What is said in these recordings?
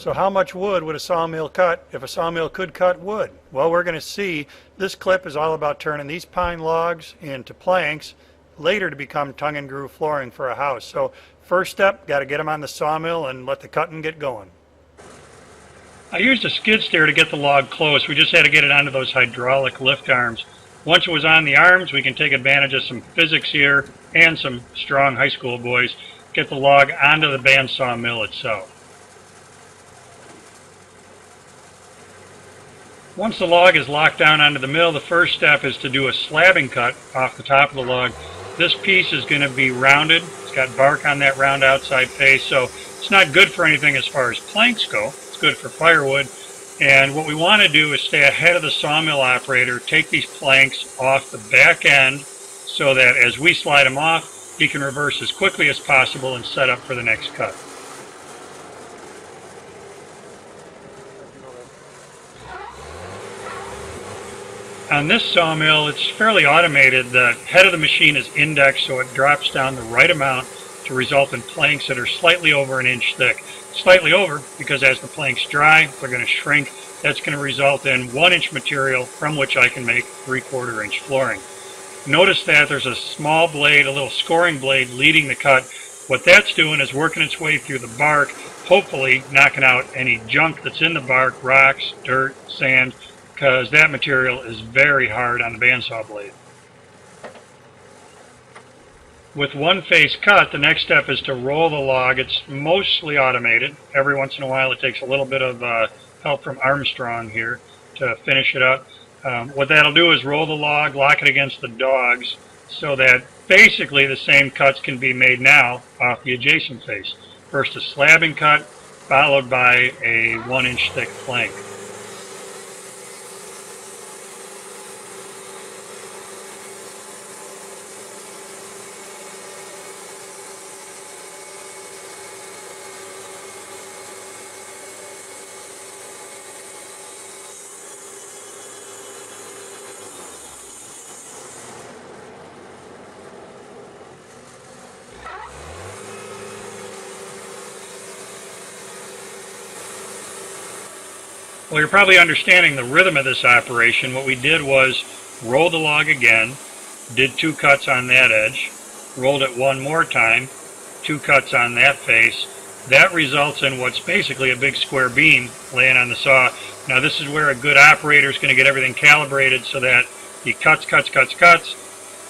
So how much wood would a sawmill cut if a sawmill could cut wood? Well, we're going to see. This clip is all about turning these pine logs into planks, later to become tongue and groove flooring for a house. So first step, got to get them on the sawmill and let the cutting get going. I used a skid steer to get the log close. We just had to get it onto those hydraulic lift arms. Once it was on the arms, we can take advantage of some physics here and some strong high school boys. Get the log onto the bandsaw mill itself. Once the log is locked down onto the mill, the first step is to do a slabbing cut off the top of the log. This piece is going to be rounded. It's got bark on that round outside face, so it's not good for anything as far as planks go. It's good for firewood. And what we want to do is stay ahead of the sawmill operator, take these planks off the back end so that as we slide them off, he can reverse as quickly as possible and set up for the next cut. On this sawmill, it's fairly automated. The head of the machine is indexed, so it drops down the right amount to result in planks that are slightly over an inch thick. Slightly over because as the planks dry, they're going to shrink. That's going to result in 1-inch material from which I can make 3/4 inch flooring. Notice that there's a small blade, a little scoring blade leading the cut. What that's doing is working its way through the bark, hopefully knocking out any junk that's in the bark, rocks, dirt, sand, because that material is very hard on the bandsaw blade. With one face cut, the next step is to roll the log. It's mostly automated. Every once in a while it takes a little bit of help from Armstrong here to finish it up. What that'll do is roll the log, lock it against the dogs, so that basically the same cuts can be made now off the adjacent face. First a slabbing cut, followed by a 1-inch thick plank. Well, you're probably understanding the rhythm of this operation. What we did was roll the log again, did 2 cuts on that edge, rolled it one more time, 2 cuts on that face. That results in what's basically a big square beam laying on the saw. Now this is where a good operator is going to get everything calibrated so that he cuts,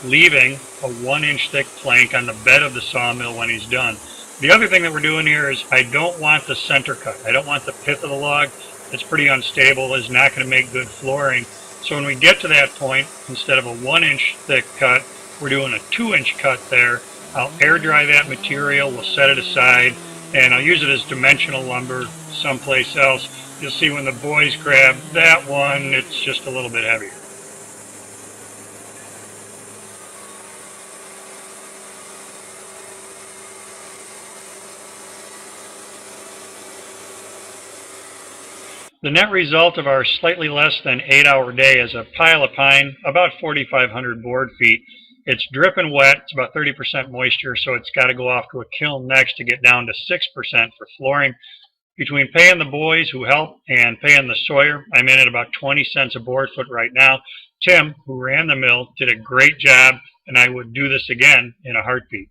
leaving a 1-inch thick plank on the bed of the sawmill when he's done. The other thing that we're doing here is I don't want the center cut. I don't want the pith of the log. It's pretty unstable. It's not going to make good flooring. So when we get to that point, instead of a 1-inch thick cut, we're doing a 2-inch cut there. I'll air dry that material. We'll set it aside, and I'll use it as dimensional lumber someplace else. You'll see when the boys grab that one, it's just a little bit heavier. The net result of our slightly less than 8-hour day is a pile of pine, about 4,500 board feet. It's dripping wet. It's about 30% moisture, so it's got to go off to a kiln next to get down to 6% for flooring. Between paying the boys who help and paying the sawyer, I'm in at about 20 cents a board foot right now. Tim, who ran the mill, did a great job, and I would do this again in a heartbeat.